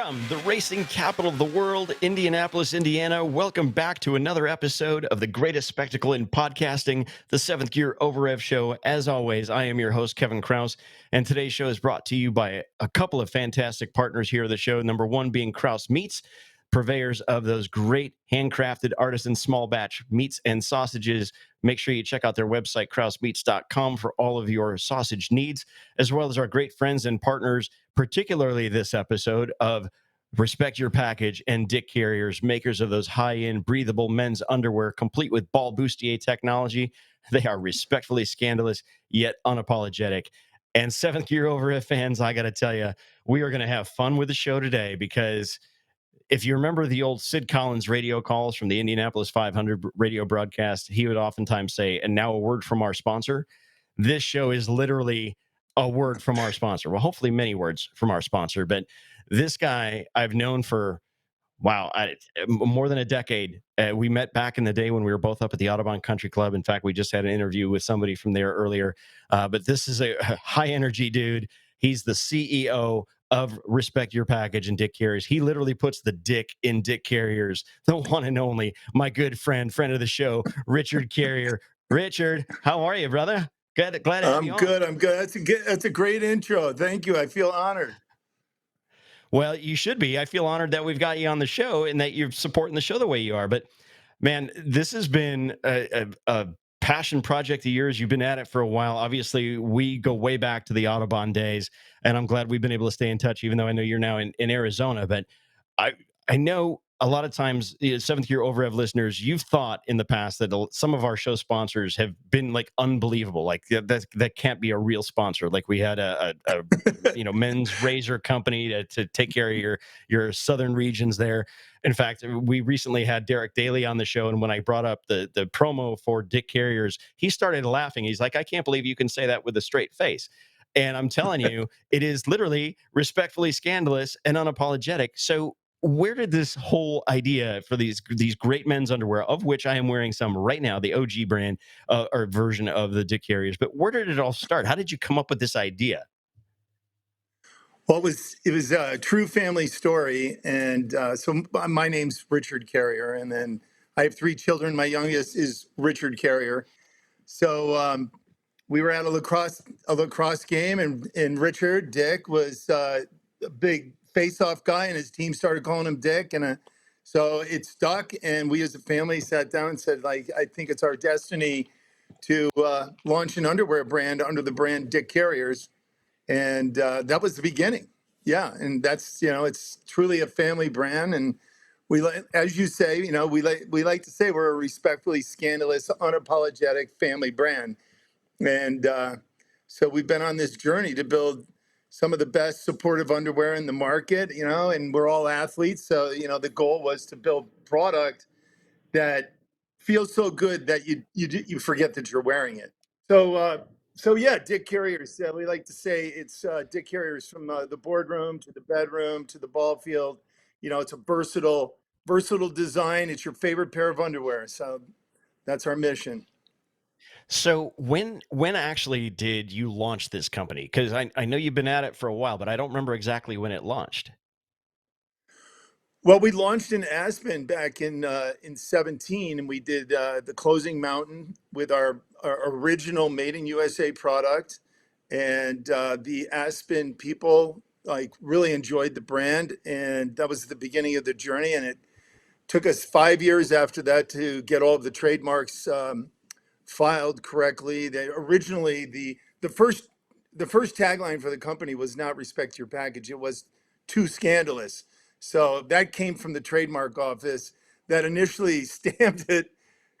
From the racing capital of the world, Indianapolis, Indiana, welcome back to another episode of the greatest spectacle in podcasting, the Seventh Gear Overrev Show. As always, I am your host, Kevin Kraus, and today's show is brought to you by a couple of fantastic partners here at the show. Number one being Kraus Meats, purveyors of those great handcrafted artisan small batch meats and sausages. Make sure you check out their website, krausmeats.com, for all of your sausage needs, as well as our great friends and partners, particularly this episode of Respect Your Package and Dick Carriers, makers of those high-end breathable men's underwear complete with Ball Bustier technology. They are respectfully scandalous, yet unapologetic. And Seventh Gear Overhead fans, I got to tell you, we are going to have fun with the show today because if you remember the old Sid Collins radio calls from the Indianapolis 500 radio broadcast, he would oftentimes say, and now a word from our sponsor. This show is literally a word from our sponsor. Well, hopefully many words from our sponsor, but this guy I've known for, more than a decade. We met back in the day when we were both up at the Audubon Country Club. In fact, we just had an interview with somebody from there earlier. But this is a high energy dude. He's the CEO of Respect Your Package and Dick Carriers. He literally puts the dick in Dick Carriers, the one and only, my good friend of the show, Richard Carrier. Richard, how are you, brother? Glad to have you on. I'm good. That's a great intro. Thank you. I feel honored. Well, you should be. I feel honored that we've got you on the show and that you're supporting the show the way you are. But man, this has been a passion project of yours. You've been at it for a while. Obviously, we go way back to the Audubon days, and I'm glad we've been able to stay in touch, even though I know you're now in Arizona. But I I know a lot of times, Seventh Gear Overrev listeners, you've thought in the past that some of our show sponsors have been like unbelievable. Like that can't be a real sponsor. Like we had a men's razor company to take care of your southern regions there. In fact, we recently had Derek Daly on the show, and when I brought up the promo for Dick Carriers, he started laughing. He's like, "I can't believe you can say that with a straight face." And I'm telling you, it is literally respectfully scandalous and unapologetic. So where did this whole idea for these great men's underwear, of which I am wearing some right now, the OG brand or version of the Dick Carriers, but where did it all start? How did you come up with this idea? Well, it was a true family story, and so my name's Richard Carrier, and then I have three children. My youngest is Richard Carrier. So we were at a lacrosse game, and Richard Dick was a big face-off guy, and his team started calling him Dick, and so it stuck. And we as a family sat down and said, like, I think it's our destiny to launch an underwear brand under the brand Dick Carriers. And that was the beginning. Yeah, and that's it's truly a family brand, and we like, as you say, we like to say we're a respectfully scandalous, unapologetic family brand, and so we've been on this journey to build some of the best supportive underwear in the market, and we're all athletes, so the goal was to build product that feels so good that you forget that you're wearing it. So yeah, Dick Carriers. We like to say it's Dick Carriers from the boardroom to the bedroom to the ball field. It's a versatile design. It's your favorite pair of underwear. So that's our mission. So when actually did you launch this company? Because I know you've been at it for a while, but I don't remember exactly when it launched. Well, we launched in Aspen back in 17, and we did the Closing Mountain with our original Made in USA product, and the Aspen people like really enjoyed the brand, and that was the beginning of the journey. And it took us 5 years after that to get all of the trademarks filed correctly. They originally the first tagline for the company was not "Respect Your Package." It was "Too Scandalous." So that came from the trademark office that initially stamped it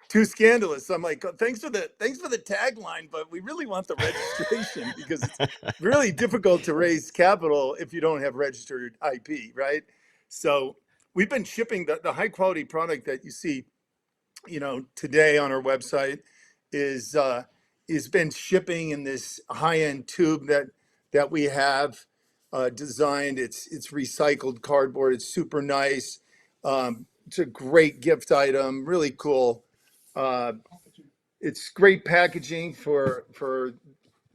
"Too Scandalous." I'm like, thanks for the tagline, but we really want the registration because it's really difficult to raise capital if you don't have registered IP, right? So we've been shipping the high quality product that you see, today on our website is been shipping in this high end tube that we have designed. It's recycled cardboard. It's super nice. It's a great gift item. Really cool. Uh, it's great packaging for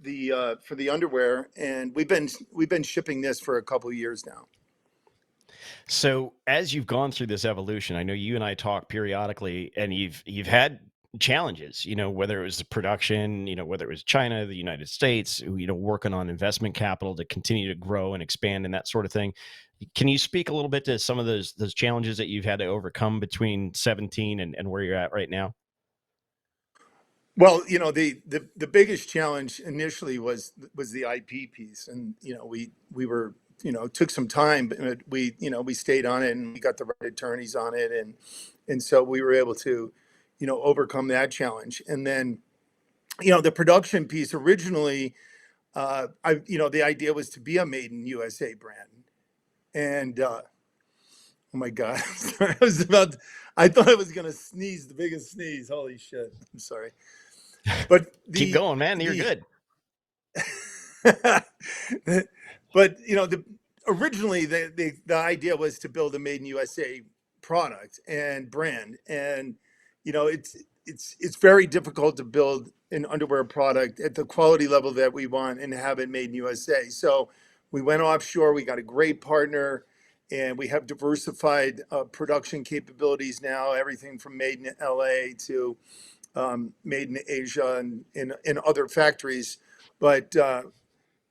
the underwear, and we've been shipping this for a couple of years now. So as you've gone through this evolution, I know you and I talk periodically, and you've had challenges. Whether it was the production, whether it was China, the United States, working on investment capital to continue to grow and expand and that sort of thing. Can you speak a little bit to some of those challenges that you've had to overcome between 17 and where you're at right now? Well, the biggest challenge initially was the IP piece, and we were took some time, but we stayed on it and we got the right attorneys on it, and so we were able to overcome that challenge. And then the production piece originally, the idea was to be a made in USA brand, and oh my God, I thought I was gonna sneeze the biggest sneeze. Holy shit! I'm sorry. But Keep going, man. You're the good. but originally the idea was to build a made in USA product and brand, and it's very difficult to build an underwear product at the quality level that we want and have it made in USA. So we went offshore. We got a great partner, and we have diversified production capabilities now. Everything from made in LA to made in Asia and in other factories. But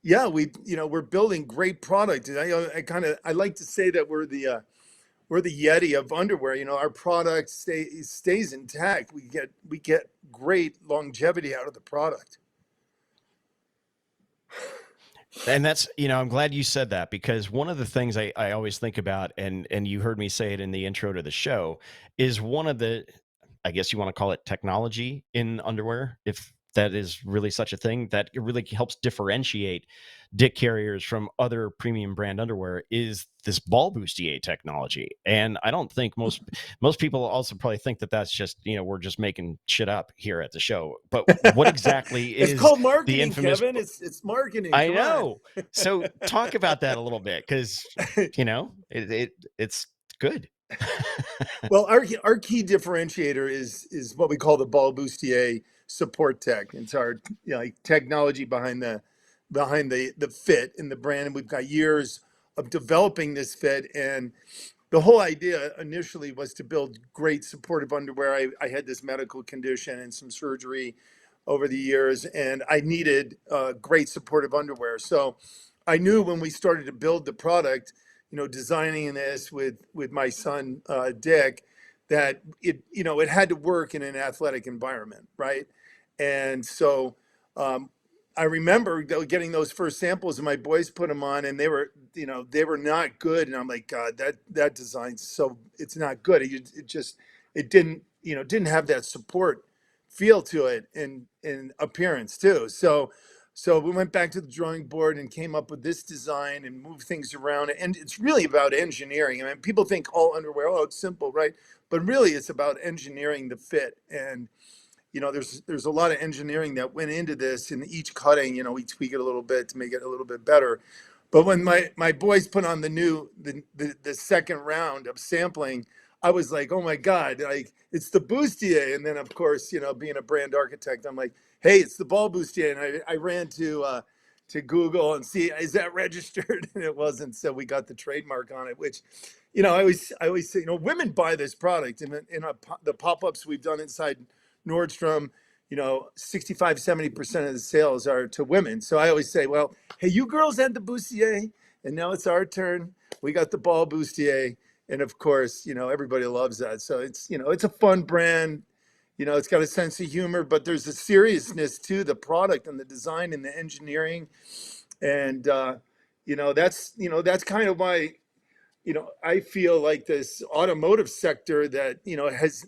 yeah, we're building great product. And I like to say that we're the Yeti of underwear. Our product stays intact. We get great longevity out of the product. And that's, I'm glad you said that, because one of the things I always think about, and you heard me say it in the intro to the show, is one of the, I guess you want to call it technology in underwear, if that is really such a thing, that it really helps differentiate Dick Carriers from other premium brand underwear, is this Ball Bustier technology. And I don't think most people also probably think that that's just, we're just making shit up here at the show. But what exactly It's is called the marketing, infamous? Kevin. It's marketing. I Come on. know. So talk about that a little bit, because it's good. Well, our key differentiator is what we call the Ball Bustier support tech. It's our technology behind the fit in the brand, and we've got years of developing this fit. And the whole idea initially was to build great supportive underwear. I had this medical condition and some surgery over the years, and I needed great supportive underwear. So I knew when we started to build the product, designing this with my son Dick, that it had to work in an athletic environment, right? And so um, I remember getting those first samples, and my boys put them on, and they were not good. And I'm like, God, that design's so it's not good. It didn't have that support feel to it and appearance too. So we went back to the drawing board and came up with this design and moved things around. And it's really about engineering. I mean, people think all underwear, oh, it's simple, right? But really, it's about engineering the fit. And there's a lot of engineering that went into this. And each cutting, we tweak it a little bit to make it a little bit better. But when my boys put on the second round of sampling, I was like, oh my God, like it's the Bustier. And then of course, being a brand architect, I'm like, hey, it's the Ball Bustier. And I ran to Google and see, is that registered? And it wasn't. So we got the trademark on it, which, I always say, women buy this product, and the pop-ups we've done inside Nordstrom, 65-70% of the sales are to women. So I always say, well, hey, you girls had the Bustier, and now it's our turn. We got the Ball Bustier, and of course, everybody loves that. So it's a fun brand. It's got a sense of humor, but there's a seriousness to the product and the design and the engineering, and that's kind of why I feel like this automotive sector that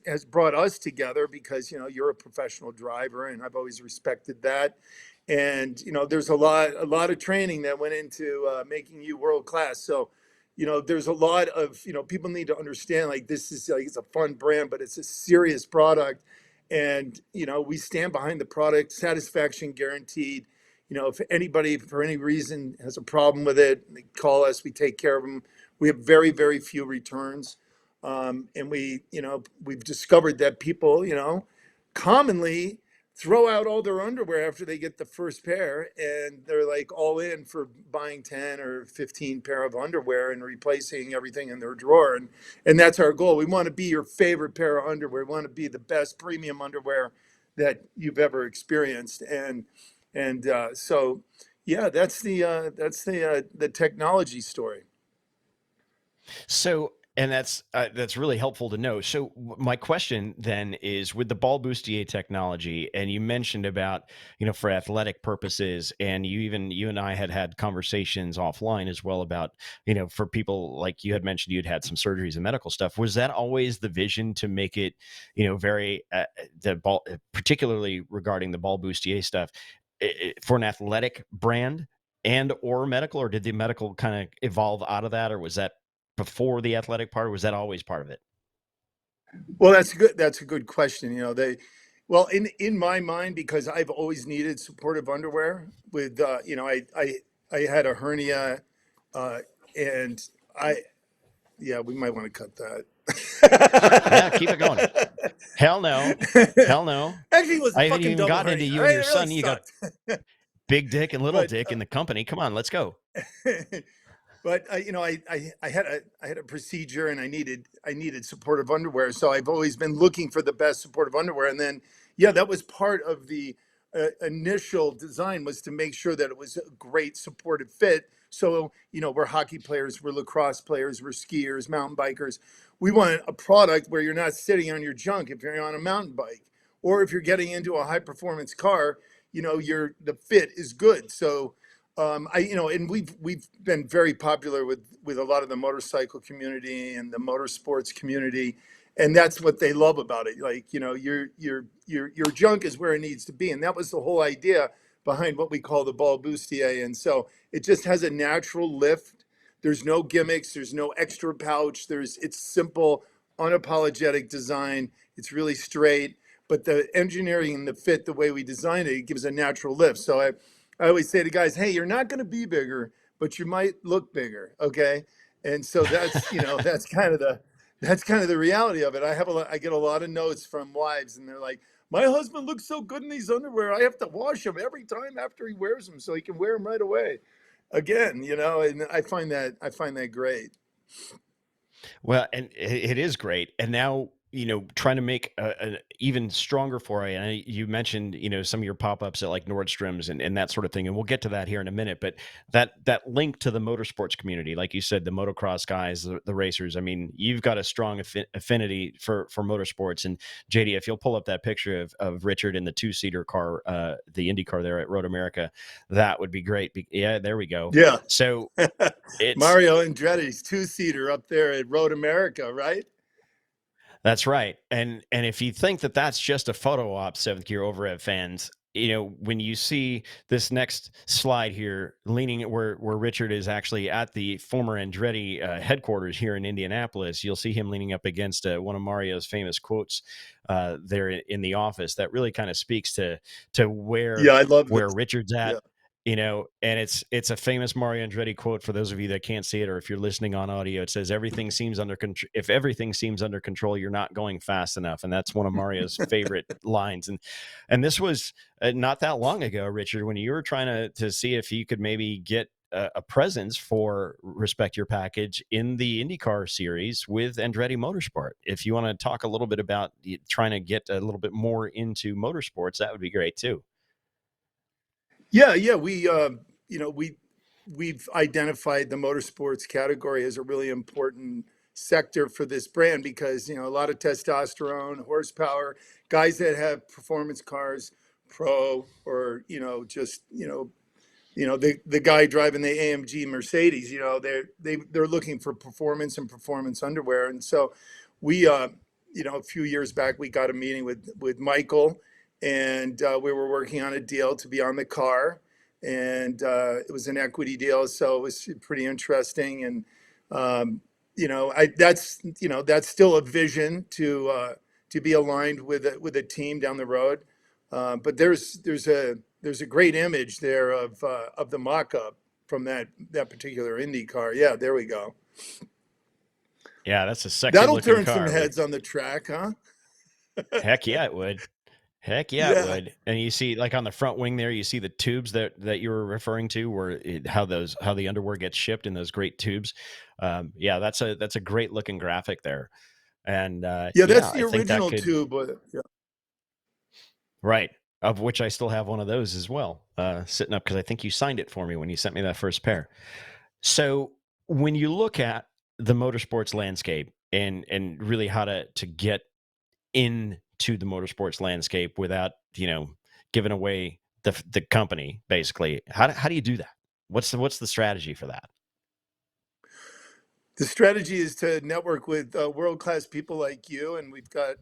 has brought us together, because you're a professional driver, and I've always respected that. And there's a lot of training that went into making you world class. So there's a lot of people need to understand, like, this is like, it's a fun brand, but it's a serious product, and we stand behind the product, satisfaction guaranteed. If anybody for any reason has a problem with it, they call us, we take care of them. We have very, very few returns. And we've discovered that people, commonly throw out all their underwear after they get the first pair, and they're like all in for buying 10 or 15 pair of underwear and replacing everything in their drawer. And that's our goal. We want to be your favorite pair of underwear. We want to be the best premium underwear that you've ever experienced. And yeah, that's the technology story. So, and that's really helpful to know. So, my question then is, with the Ball Bustier technology, and you mentioned about, for athletic purposes, and you and I had conversations offline as well about, for people like you had mentioned, you'd had some surgeries and medical stuff. Was that always the vision to make it, very the ball, particularly regarding the Ball Bustier stuff, for an athletic brand? And or medical, or did the medical kind of evolve out of that, or was that before the athletic part, or was that always part of it? Well, that's a good question. Well, in my mind, because I've always needed supportive underwear. With I had a hernia, uh, and I yeah, we might want to cut Yeah, keep it going. that. Hell no. Hell no. Actually, it was a I haven't fucking even double gotten into hernia. you All and right, your it really son. You got sucked. big dick and little but dick in the company. Come on, let's go. but I had a procedure, and I needed supportive underwear. So I've always been looking for the best supportive underwear. And then yeah, that was part of the initial design, was to make sure that it was a great supportive fit. So we're hockey players, we're lacrosse players, we're skiers, mountain bikers. We want a product where you're not sitting on your junk if you're on a mountain bike, or if you're getting into a high performance car. The fit is good. So and we've been very popular with a lot of the motorcycle community and the motorsports community, and that's what they love about it. Like, your junk is where it needs to be, and that was the whole idea behind what we call the Ball Bustier. And so it just has a natural lift. There's no gimmicks. There's no extra pouch. It's simple, unapologetic design. It's really straight, but the engineering and the fit, the way we designed it, it gives a natural lift. So I always say to guys, hey, you're not going to be bigger, but you might look bigger. Okay. And so that's kind of the reality of it. I get a lot of notes from wives, and they're like, my husband looks so good in these underwear. I have to wash them every time after he wears them so he can wear them right away again, and I find that great. Well, and it is great. And now, trying to make an even stronger foray. And you mentioned, some of your pop-ups at like Nordstrom's and that sort of thing. And we'll get to that here in a minute. But that link to the motorsports community, like you said, the motocross guys, the racers. I mean, you've got a strong affinity for motorsports. And JD, if you'll pull up that picture of Richard in the two-seater car, the Indy car there at Road America, that would be great. Yeah, there we go. Yeah. So it's Mario Andretti's two-seater up there at Road America, right? That's right. And if you think that that's just a photo op, Seventh Gear Overhead fans, when you see this next slide here, leaning at where Richard is actually at the former Andretti headquarters here in Indianapolis, you'll see him leaning up against one of Mario's famous quotes there in the office. That really kind of speaks to Yeah, I love where this. Richard's at. Yeah. And it's a famous Mario Andretti quote for those of you that can't see it, or if you're listening on audio. It says, "Everything seems under control. If everything seems under control, you're not going fast enough." And that's one of Mario's favorite lines. And this was not that long ago, Richard, when you were trying to see if you could maybe get a presence for Respect Your Package in the IndyCar series with Andretti Motorsport. If you want to talk a little bit about trying to get a little bit more into motorsports, that would be great too. Yeah, yeah. We've identified the motorsports category as a really important sector for this brand, because a lot of testosterone, horsepower, guys that have performance cars, pro, or just the guy driving the AMG Mercedes. They're looking for performance and performance underwear. And so we a few years back, we got a meeting with Michael, and we were working on a deal to be on the car, and it was an equity deal, so it was pretty interesting. And that's still a vision to be aligned with a team down the road. But there's a great image there of the mock-up from that particular Indy car. Yeah, there we go. Yeah, that's a sexy That'll looking turn some car. heads on the track, huh? Heck yeah, it would. Heck yeah, it Yeah. would. And you see, like on the front wing there, you see the tubes that you were referring to, where how the underwear gets shipped in those great tubes. Yeah, that's a great looking graphic there. And Yeah, yeah, that's I the think that original could tube. Yeah. right, of which I still have one of those as well, sitting up because I think you signed it for me when you sent me that first pair. So when you look at the motorsports landscape and really how to get into the motorsports landscape without, giving away the company basically. How do you do that? What's the strategy for that? The strategy is to network with world-class people like you, and we've got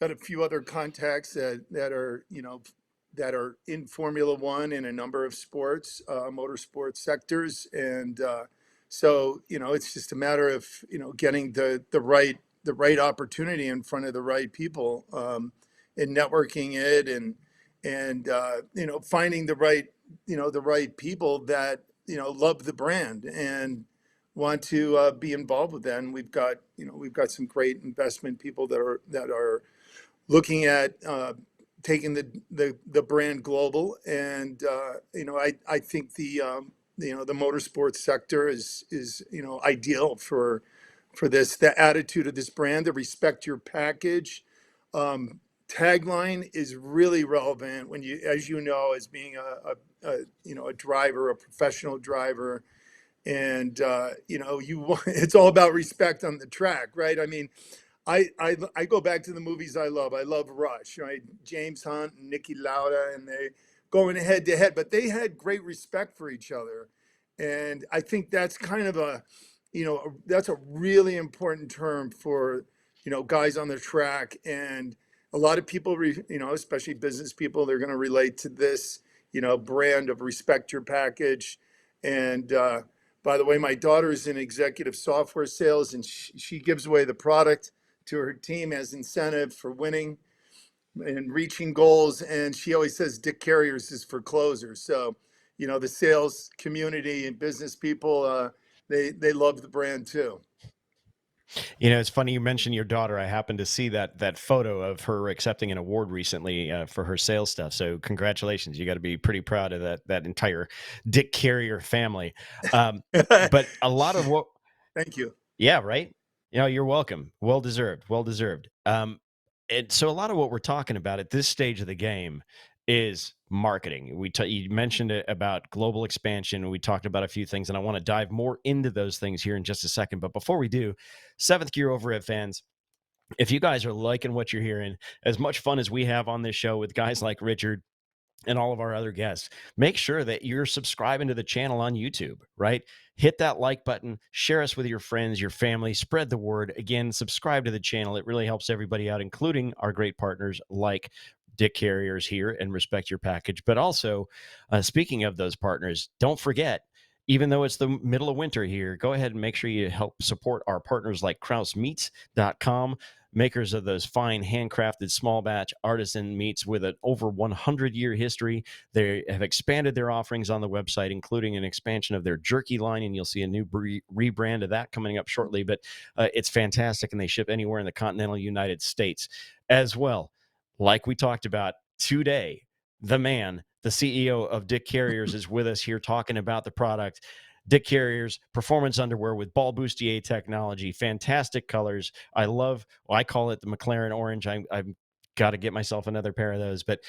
a few other contacts that are, that are in Formula One in a number of sports, motorsports sectors, and so it's just a matter of getting the right opportunity in front of the right people, and networking it, and finding the right people that love the brand and want to be involved with that. And we've got some great investment people that are looking at taking the brand global. And I think the motorsports sector is ideal for this. The attitude of this brand, the respect your package tagline is really relevant when you, as as being a driver, a professional driver, and it's all about respect on the track, right? I mean, I go back to the movies I love. I love Rush, right? James Hunt and Nicky Lauda, and they going head to head, but they had great respect for each other, and I think that's kind of that's a really important term for guys on the track. And a lot of people, especially business people, they're going to relate to this brand of respect your package. And by the way, my daughter is in executive software sales, and she gives away the product to her team as incentive for winning and reaching goals. And she always says Dick Carriers is for closers. So, the sales community and business people, they love the brand too. It's funny you mentioned your daughter. I happened to see that photo of her accepting an award recently for her sales stuff. So congratulations! You got to be pretty proud of that entire Dick Carrier family. But a lot of what, Thank you. yeah, right. You're welcome. Well deserved. Well deserved. And so a lot of what we're talking about at this stage of the game is marketing. You mentioned it about global expansion. We talked about a few things, and I want to dive more into those things here in just a second. But before we do, Seventh Gear Overhead fans, if you guys are liking what you're hearing, as much fun as we have on this show with guys like Richard and all of our other guests, make sure that you're subscribing to the channel on YouTube, right? Hit that like button, share us with your friends, your family, spread the word. Again, subscribe to the channel. It really helps everybody out, including our great partners like Dick Carriers here and Respect Your Package. But also, speaking of those partners, don't forget, even though it's the middle of winter here, go ahead and make sure you help support our partners like KrausMeats.com, makers of those fine handcrafted small batch artisan meats with an over 100-year history. They have expanded their offerings on the website, including an expansion of their jerky line, and you'll see a new rebrand of that coming up shortly. But it's fantastic, and they ship anywhere in the continental United States as well. Like we talked about today, the man, the CEO of Dick Carriers, is with us here talking about the product. Dick Carriers performance underwear with Ball Bustier technology, fantastic colors. I call it the McLaren orange. I've got to get myself another pair of those. But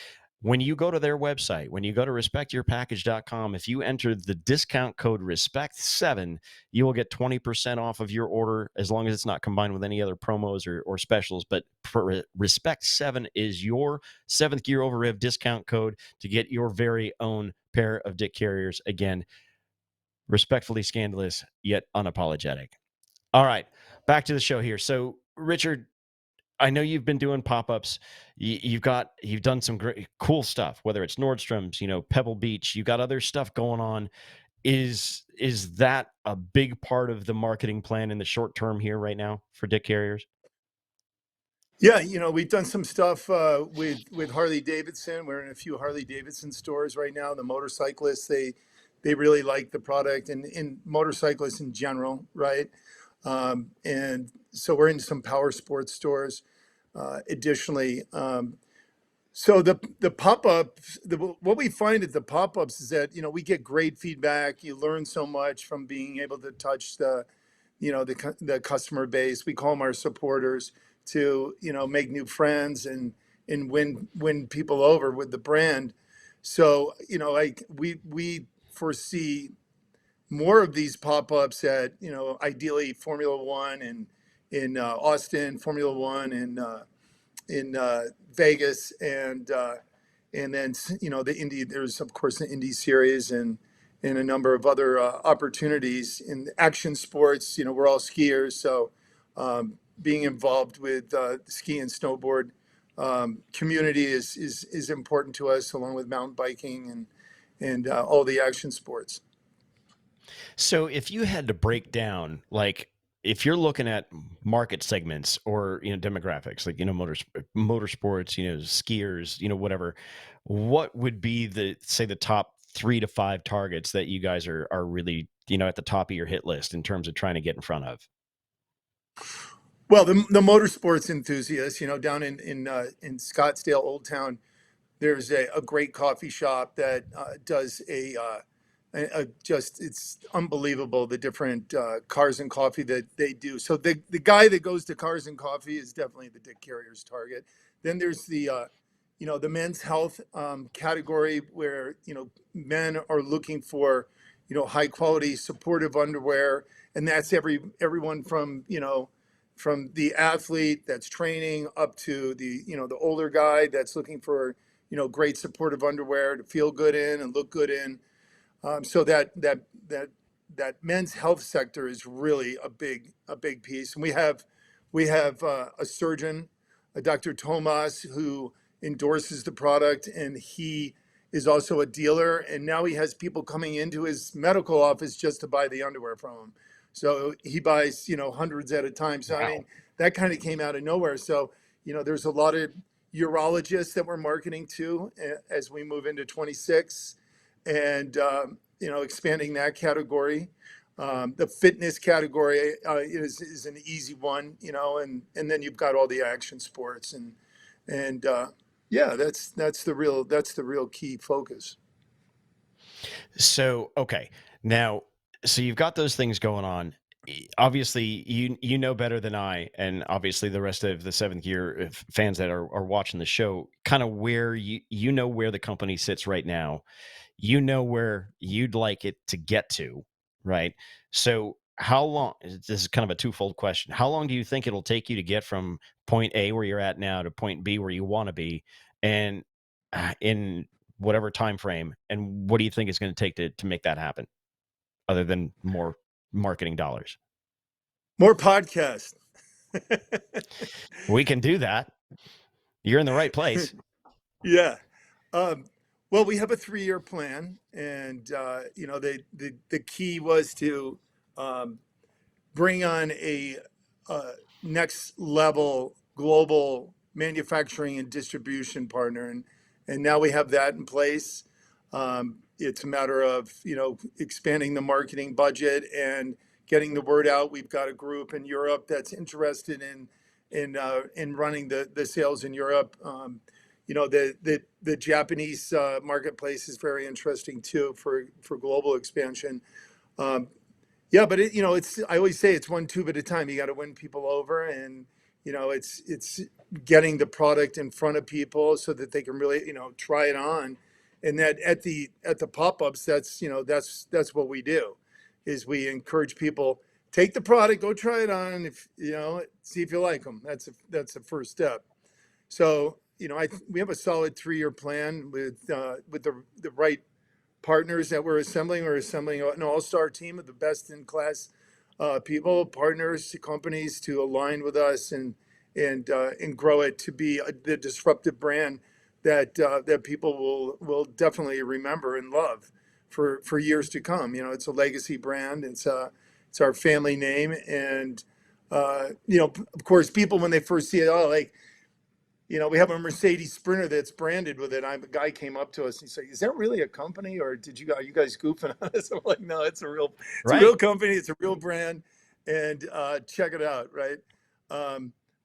when you go to their website, when you go to respectyourpackage.com, if you enter the discount code RESPECT7, you will get 20% off of your order, as long as it's not combined with any other promos or specials. But RESPECT7 is your seventh gear over rev discount code to get your very own pair of Dick Carriers. Again, respectfully scandalous, yet unapologetic. All right, back to the show here. So, Richard, I know you've been doing pop-ups. You've done some great, cool stuff. Whether it's Nordstrom's, Pebble Beach, you got other stuff going on. Is that a big part of the marketing plan in the short term here right now for Dick Carriers? Yeah, we've done some stuff with Harley Davidson. We're in a few Harley Davidson stores right now. The motorcyclists, they really like the product, and motorcyclists in general, right? And so we're in some power sports stores. Additionally, So the pop-ups, what we find at the pop-ups is that, we get great feedback. You learn so much from being able to touch the customer base. We call them our supporters, to, make new friends and win people over with the brand. So, like we foresee more of these pop-ups at, ideally Formula One and in Austin, Formula One in Vegas, and then, the Indy. There's of course the Indy series and a number of other opportunities in action sports. We're all skiers, so being involved with the ski and snowboard community is important to us, along with mountain biking and all the action sports. So if you had to break down, like, if you're looking at market segments or demographics, like motorsports, skiers, whatever, what would be the say the top 3 to 5 targets that you guys are really at the top of your hit list in terms of trying to get in front of? Well, the motorsports enthusiasts, down in Scottsdale, Old Town, there's a great coffee shop that does just, it's unbelievable, the different cars and coffee that they do. So the guy that goes to cars and coffee is definitely the Dick Carrier's target. Then there's the men's health category, where men are looking for high quality supportive underwear, and that's everyone from from the athlete that's training up to the older guy that's looking for great supportive underwear to feel good in and look good in. So that men's health sector is really a big piece. And we have a surgeon, a Dr. Tomas, who endorses the product, and he is also a dealer. And now he has people coming into his medical office just to buy the underwear from him. So he buys hundreds at a time. So I Wow. mean, that kind of came out of nowhere. So there's a lot of urologists that we're marketing to as we move into 26, and expanding that category. The fitness category is an easy one, and then you've got all the action sports, and yeah, that's the real key focus. So, okay. Now, so you've got those things going on. Obviously, you know better than I, and obviously the rest of the seventh year fans that are watching the show, kind of where you know where the company sits right now. You know where you'd like it to get to, right? So, how long? This is kind of a twofold question. How long do you think it'll take you to get from point A, where you're at now, to point B, where you want to be, and in whatever time frame? And what do you think it's going to take to make that happen, other than more marketing dollars? More podcasts. We can do that. You're in the right place. Yeah. Um, well, we have a 3-year plan, and the key was to um, bring on a next level global manufacturing and distribution partner, and now we have that in place. It's a matter of expanding the marketing budget and getting the word out. We've got a group in Europe that's interested in running the sales in Europe. The Japanese marketplace is very interesting too for global expansion. Um, yeah, but it's, I always say it's one tube at a time. You got to win people over, and it's getting the product in front of people so that they can really try it on, and that at the pop-ups, that's what we do, is we encourage people, take the product, go try it on, if see if you like them. That's the first step. So we have a solid 3-year plan with the right partners that we're assembling. We're assembling an all-star team of the best in class people, partners, companies to align with us and grow it to be the disruptive brand that people will definitely remember and love for years to come. It's a legacy brand. It's our family name, and of course, people when they first see it, oh, like, we have a Mercedes Sprinter that's branded with it. A guy came up to us and he said, "Is that really a company, or are you guys goofing on us?" I'm like, "No, it's a real Right. company. It's a real brand, and check it out, right?"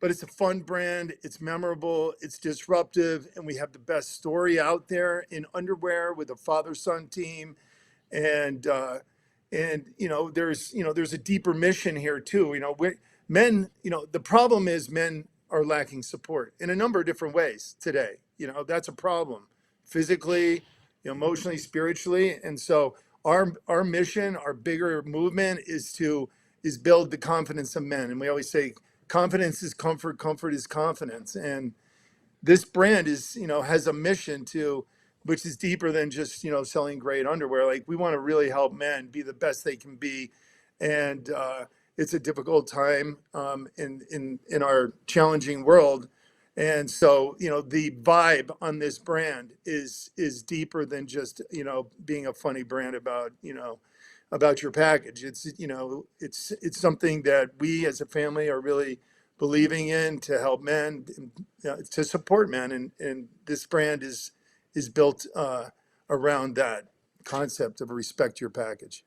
but it's a fun brand. It's memorable. It's disruptive, and we have the best story out there in underwear with a father-son team, and there's a deeper mission here too. Men, the problem is men are lacking support in a number of different ways today. That's a problem, physically, emotionally, spiritually, and so our mission, our bigger movement is build the confidence of men, and we always say confidence is comfort, comfort is confidence, and this brand is has a mission to which is deeper than just selling great underwear. Like, we want to really help men be the best they can be, and it's a difficult time in our challenging world, and so the vibe on this brand is deeper than just being a funny brand about your package. It's something that we as a family are really believing in to help men, to support men, and this brand is built around that concept of respect your package.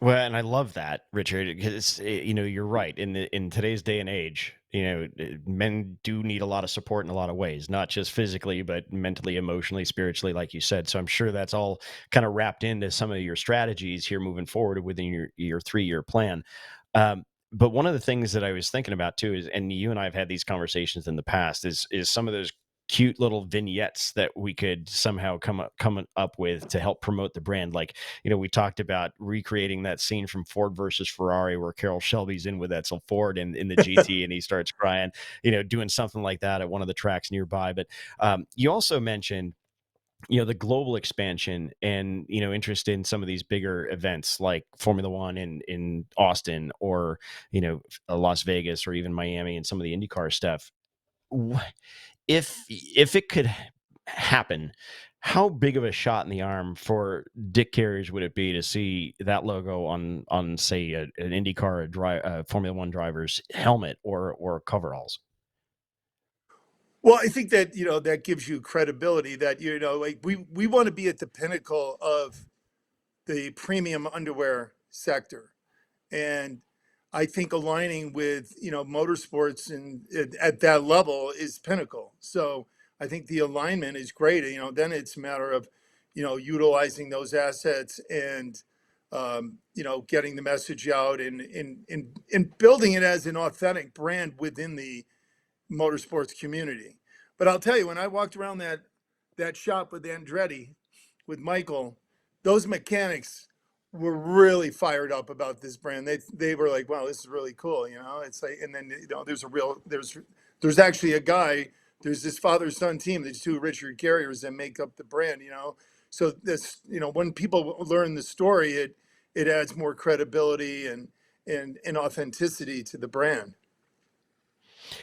Well, and I love that, Richard, because you're right. In today's day and age, men do need a lot of support in a lot of ways, not just physically, but mentally, emotionally, spiritually, like you said. So I'm sure that's all kind of wrapped into some of your strategies here moving forward within your 3-year plan. But one of the things that I was thinking about too is, and you and I have had these conversations in the past, is some of those cute little vignettes that we could somehow come up with to help promote the brand. Like, we talked about recreating that scene from Ford versus Ferrari where Carroll Shelby's in with Edsel Ford in the GT and he starts crying, doing something like that at one of the tracks nearby. But you also mentioned the global expansion and interest in some of these bigger events like Formula One in Austin, or Las Vegas, or even Miami, and some of the IndyCar stuff. If it could happen, how big of a shot in the arm for Dick Carriers would it be to see that logo on say an IndyCar Formula One driver's helmet or coveralls? Well, I think that that gives you credibility, that like we want to be at the pinnacle of the premium underwear sector, and I think aligning with motorsports and at that level is pinnacle. So I think the alignment is great. Then it's a matter of utilizing those assets and getting the message out and building it as an authentic brand within the motorsports community. But I'll tell you, when I walked around that shop with Andretti, with Michael, those mechanics were really fired up about this brand. They were like, "Wow, this is really cool." It's like, and then there's actually a guy. There's this father-son team. There's two Richard Carriers that make up the brand. So this, when people learn the story, it adds more credibility and authenticity to the brand.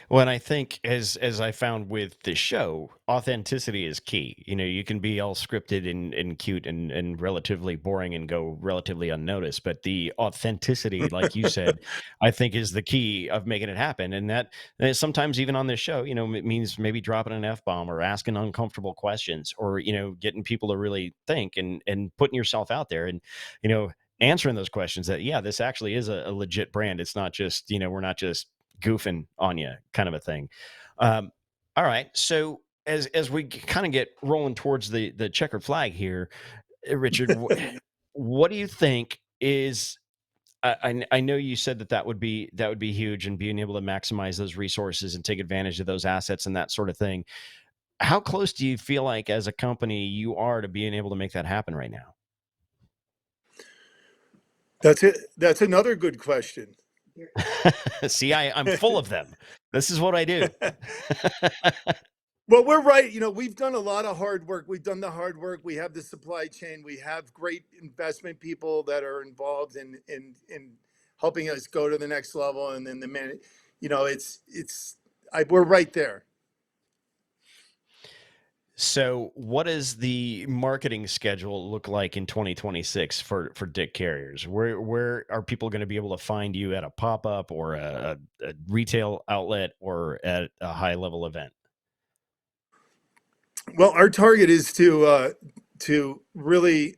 Well, and I think as I found with the show, authenticity is key. You can be all scripted and cute and relatively boring and go relatively unnoticed, but the authenticity, like you said, I think is the key of making it happen. And that sometimes even on this show, it means maybe dropping an F-bomb or asking uncomfortable questions, or getting people to really think and putting yourself out there, and answering those questions that, yeah, this actually is a legit brand. It's not just, we're not just goofing on you, kind of a thing. All right. So as we kind of get rolling towards the checkered flag here, Richard, what do you think is? I know you said that would be huge, and being able to maximize those resources and take advantage of those assets and that sort of thing. How close do you feel like as a company you are to being able to make that happen right now? That's it. That's another good question. See, I'm full of them. This is what I do. Well, we're right. We've done a lot of hard work. We've done the hard work. We have the supply chain. We have great investment people that are involved in helping us go to the next level. And then we're right there. So, what does the marketing schedule look like in 2026 for Dick Carriers? Where are people going to be able to find you at a pop up, or a retail outlet, or at a high level event? Well, our target is to really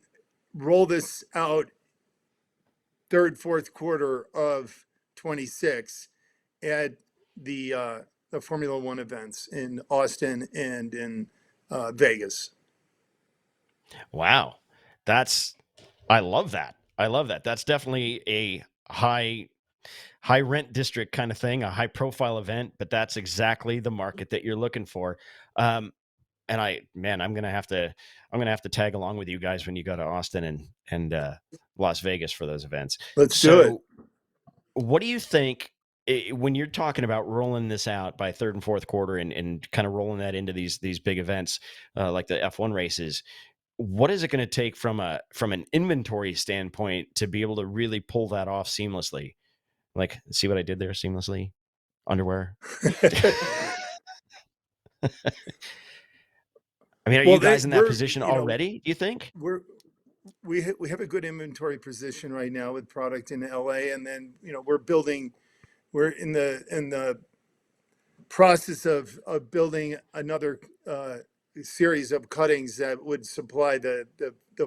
roll this out third, fourth quarter of 26. And the Formula One events in Austin and in Vegas. Wow. That's I love that. I love that. That's definitely a high rent district kind of thing, a high profile event, but that's exactly the market that you're looking for. Um, and I'm gonna have to tag along with you guys when you go to Austin and Las Vegas for those events. Let's do it. So, what do you think when you're talking about rolling this out by third and fourth quarter and kind of rolling that into these big events like the F1 races? What is it going to take from an inventory standpoint to be able to really pull that off seamlessly? Like, see what I did there? Seamlessly underwear. I mean, are you Well, guys in that we're position already? Do you think? we're we have a good inventory position right now with product in LA, and then we're in the process of building another series of cuttings that would supply the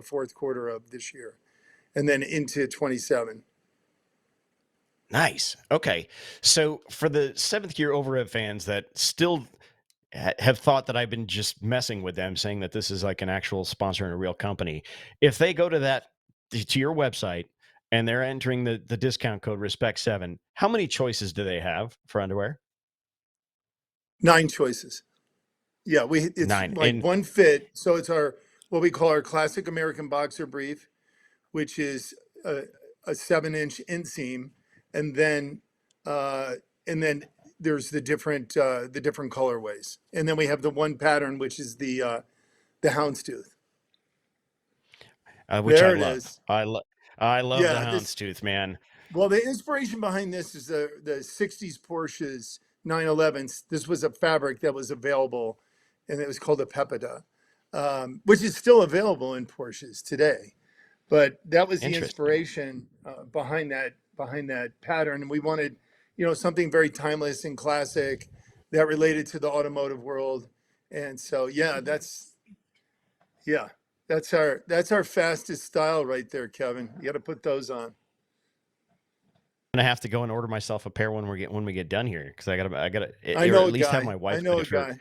fourth quarter of this year, and then into 27. Nice. Okay. So for the seventh year overhead fans that still have thought that I've been just messing with them, saying that this is like an actual sponsor and a real company, if they go to your website and they're entering the discount code respect7, how many choices do they have for underwear? 9 choices. Yeah, we it's Nine. like And one fit. So it's our what we call our classic American boxer brief, which is a 7 inch inseam, and then uh, and then there's the different colorways, and then we have the one pattern, which is the houndstooth. which I There it love. is. I love the Yeah, this houndstooth, man. well, the inspiration behind this is the '60s Porsches 911s. This was a fabric that was available, and it was called a Pepida, which is still available in Porsches today. But that was the Interesting. inspiration behind that pattern, and we wanted, something very timeless and classic that related to the automotive world. And so, yeah, that's our fastest style right there, Kevin. You got to put those on. Gonna have to go and order myself a pair when we get done here because I gotta I or know at a least have guy. my I wife get know it a for guy.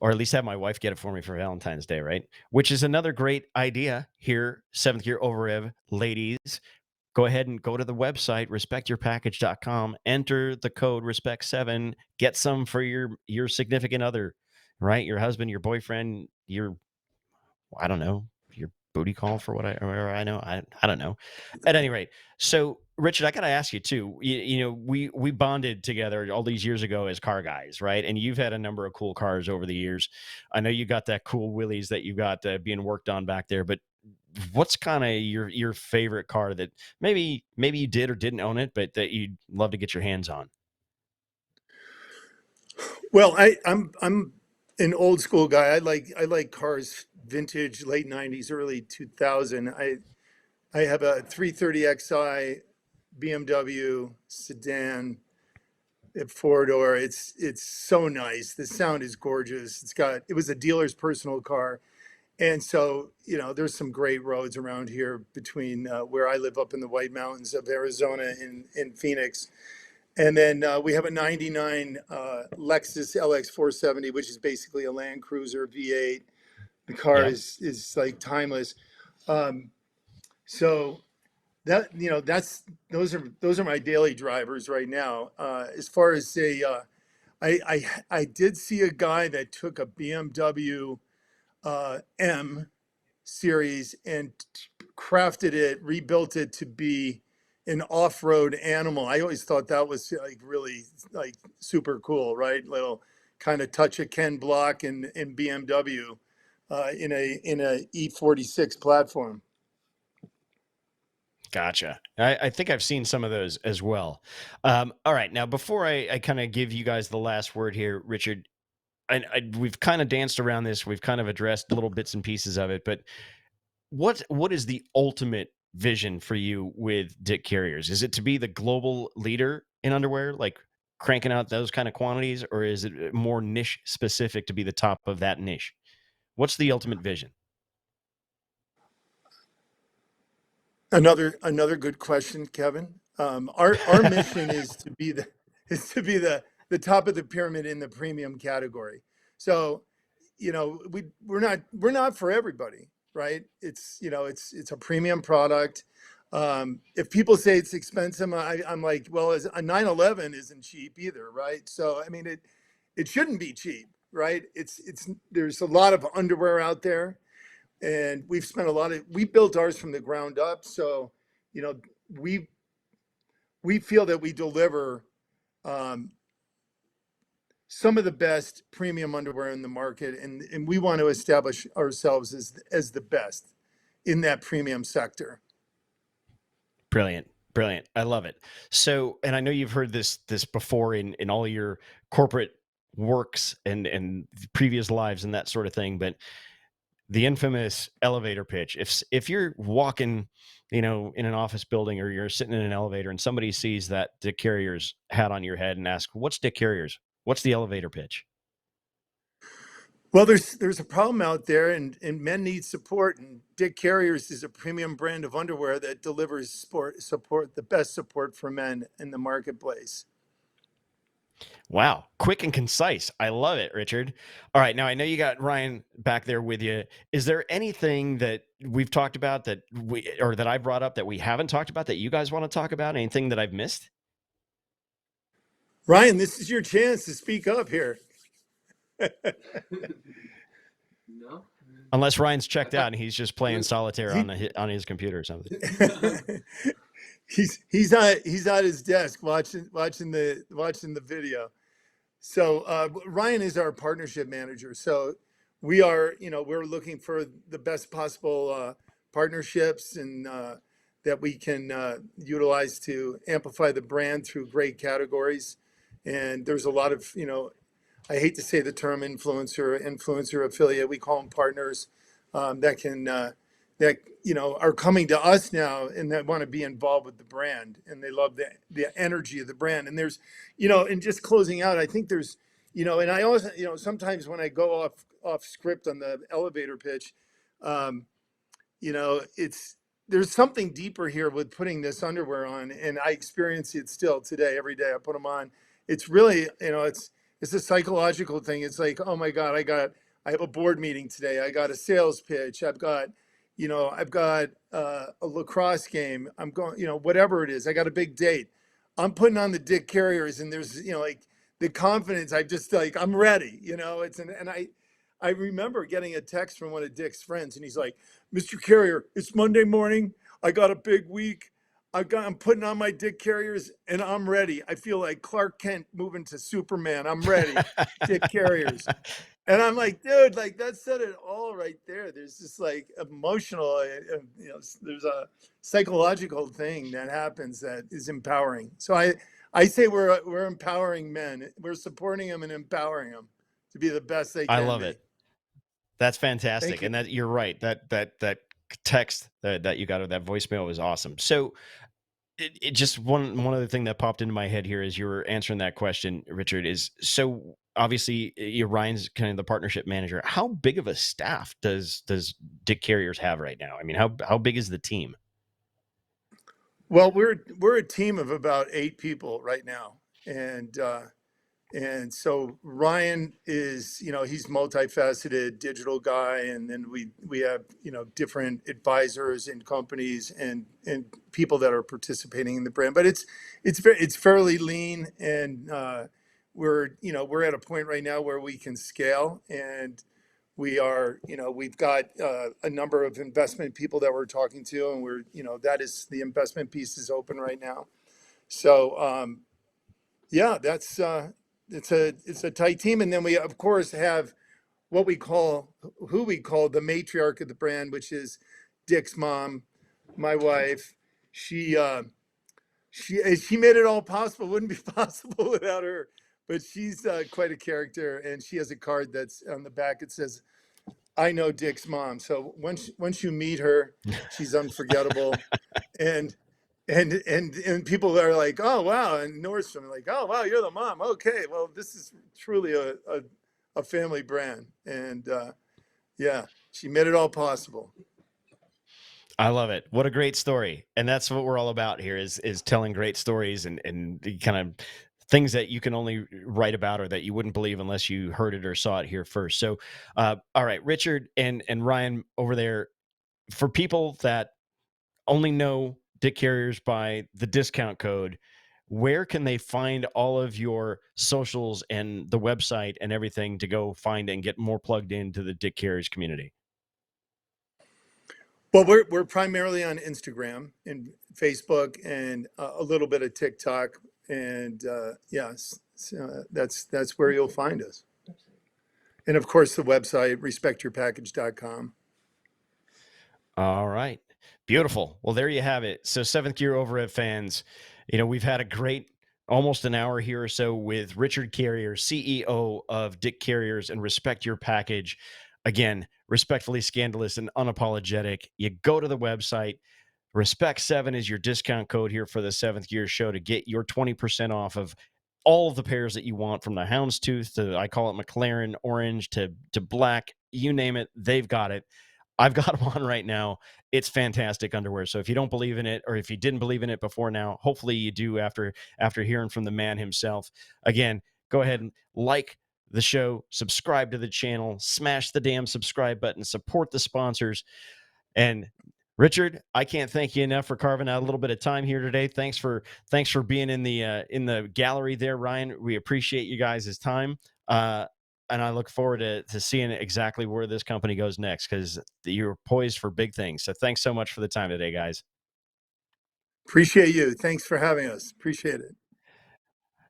or at least have my wife get it for me for Valentine's Day, right? Which is another great idea here, seventh year over ladies. Go ahead and go to the website, respectyourpackage.com, enter the code respect7, get some for your significant other, right? Your husband, your boyfriend, your I don't know, your booty call for or I know. I don't know. At any rate, so Richard, I got to ask you too. We bonded together all these years ago as car guys, right? And you've had a number of cool cars over the years. I know you got that cool Willys that you got being worked on back there, but what's kind of your favorite car that maybe you did or didn't own it, but that you'd love to get your hands on? Well, I'm an old school guy. I like cars vintage, late '90s, early 2000. I have a 330xi BMW sedan, four door. It's so nice. The sound is gorgeous. It was a dealer's personal car, and so there's some great roads around here between where I live up in the White Mountains of Arizona in Phoenix. And then we have a '99 Lexus LX 470, which is basically a Land Cruiser V8. The car Yeah. is like timeless. Um, so that's those are my daily drivers right now. As far as I did see a guy that took a BMW M series and crafted it, rebuilt it to be an off-road animal. I always thought that was like really like super cool, right? Little kind of touch a Ken Block in BMW in a E46 platform. Gotcha. I think I've seen some of those as well. All right. Now, before I kind of give you guys the last word here, Richard, we've kind of danced around this. We've kind of addressed little bits and pieces of it. But what is the ultimate vision for you with Dick Carriers? Is it to be the global leader in underwear, like cranking out those kind of quantities, or is it more niche specific to be the top of that niche? What's the ultimate vision? Another good question, Kevin. Our mission is to be the is to be the top of the pyramid in the premium category. So, we're not for everybody, right? It's a premium product. If people say it's expensive, I'm like, well, a 911 isn't cheap either, right? So I mean, it shouldn't be cheap, right? It's there's a lot of underwear out there, and we built ours from the ground up. So, you know, we we feel that we deliver um, some of the best premium underwear in the market, and we want to establish ourselves as the best in that premium sector. Brilliant. Brilliant. I love it. So, and I know you've heard this before in all your corporate works and previous lives and that sort of thing, but the infamous elevator pitch. If you're walking, in an office building, or you're sitting in an elevator and somebody sees that Dick Carrier's hat on your head and asks, "What's Dick Carrier's? What's the elevator pitch?" Well, there's a problem out there, and men need support. And Dick Carriers is a premium brand of underwear that delivers the best support for men in the marketplace. Wow, quick and concise. I love it, Richard. All right, now I know you got Ryan back there with you. Is there anything that we've talked about that I brought up that we haven't talked about that you guys want to talk about? Anything that I've missed? Ryan, this is your chance to speak up here. No. Unless Ryan's checked out and he's just playing solitaire He- on his computer or something. he's at his desk watching the video. So Ryan is our partnership manager. So we're looking for the best possible partnerships and that we can utilize to amplify the brand through great categories. And there's a lot of, I hate to say the term influencer affiliate. We call them partners that are coming to us now and that want to be involved with the brand, and they love the energy of the brand. And and just closing out, I think there's, and I also, sometimes when I go off script on the elevator pitch, um, it's there's something deeper here with putting this underwear on, and I experience it still today. Every day I put them on. It's really, it's a psychological thing. It's like, oh my God, I have a board meeting today. I got a sales pitch. I've got a lacrosse game. I'm going, whatever it is. I got a big date. I'm putting on the Dick Carriers, and there's, like the confidence. I just like I'm ready. I remember getting a text from one of Dick's friends, and he's like, "Mr. Carrier, it's Monday morning. I got a big week. I'm putting on my Dick Carriers, and I'm ready. I feel like Clark Kent moving to Superman. I'm ready. Dick Carriers." And I'm like, dude, like that said it all right there. There's this like emotional, there's a psychological thing that happens that is empowering. So I say we're empowering men. We're supporting them and empowering them to be the best they I can love be. it. That's Thank fantastic. you. And that you're right. That text that you got, or that voicemail, was awesome. So it just one other thing that popped into my head here as you were answering that question, Richard, is so obviously Ryan's kind of the partnership manager. How big of a staff does Dick Carriers have right now? I mean, how big is the team? Well, we're a team of about 8 people right now, and so Ryan is, he's multifaceted digital guy, and then we have, different advisors and companies and people that are participating in the brand. But it's fairly lean, and we're at a point right now where we can scale, and we've got a number of investment people that we're talking to, and that is the investment piece is open right now. So yeah, it's a tight team, and then we of course have who we call the matriarch of the brand, which is Dick's mom, my wife. She made it all possible. Wouldn't be possible without her. But she's quite a character, and she has a card that's on the back. It says, "I know Dick's mom." So once you meet her, she's unforgettable, and and people are like, "Oh wow," and Nordstrom are like, "Oh wow, you're the mom." Okay, well, this is truly a family brand, and yeah, she made it all possible. I love it. What a great story. And that's what we're all about here is telling great stories and kind of things that you can only write about or that you wouldn't believe unless you heard it or saw it here first. So, all right, Richard and Ryan over there, for people that only know Dick Carriers by the discount code, where can they find all of your socials and the website and everything to go find and get more plugged into the Dick Carriers community? Well, we're primarily on Instagram and Facebook and a little bit of TikTok, and yes, so that's where you'll find us. And of course, the website respectyourpackage.com. All right. Beautiful. Well, there you have it. So, Seventh Gear Overhead fans, we've had a great almost an hour here or so with Richard Carrier, CEO of Dick Carriers and Respect Your Package. Again, respectfully scandalous and unapologetic. You go to the website. Respect7 is your discount code here for the Seventh Gear Show to get your 20% off of all of the pairs that you want, from the Houndstooth to, I call it McLaren orange, to black, you name it, they've got it. I've got them on right now. It's fantastic underwear. So if you don't believe in it, or if you didn't believe in it before now, hopefully you do after hearing from the man himself. Again, go ahead and like the show, subscribe to the channel, smash the damn subscribe button, support the sponsors. And Richard, I can't thank you enough for carving out a little bit of time here today. Thanks for being in the gallery there, Ryan. We appreciate you guys' time. And I look forward to seeing exactly where this company goes next, because you're poised for big things. So thanks so much for the time today, guys. Appreciate you. Thanks for having us. Appreciate it.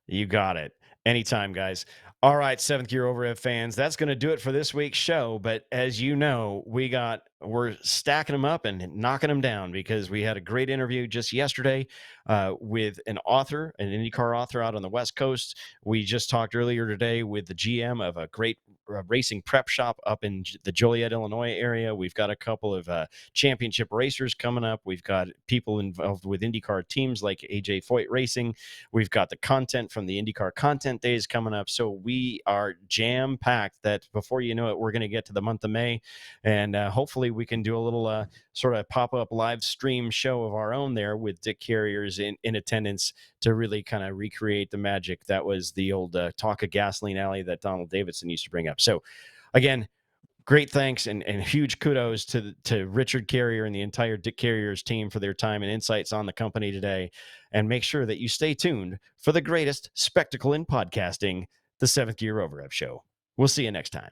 You got it. Anytime, guys. All right, Seventh Gear Overhead fans, that's going to do it for this week's show. But as you know, we're stacking them up and knocking them down, because we had a great interview just yesterday with an IndyCar author out on the West Coast. We just talked earlier today with the GM of a great racing prep shop up in the Joliet, Illinois area. We've got a couple of championship racers coming up. We've got people involved with IndyCar teams like AJ Foyt Racing. We've got the content from the IndyCar Content Days coming up. So we are jam-packed that before you know it, we're going to get to the month of May. And hopefully we can do a little sort of pop-up live stream show of our own there with Dick Carriers in attendance, to really kind of recreate the magic that was the old Talk of Gasoline Alley that Donald Davidson used to bring up. So again, great thanks and huge kudos to Richard Carrier and the entire Dick Carriers team for their time and insights on the company today. And make sure that you stay tuned for the greatest spectacle in podcasting, the Seventh Gear Overrev Show. We'll see you next time.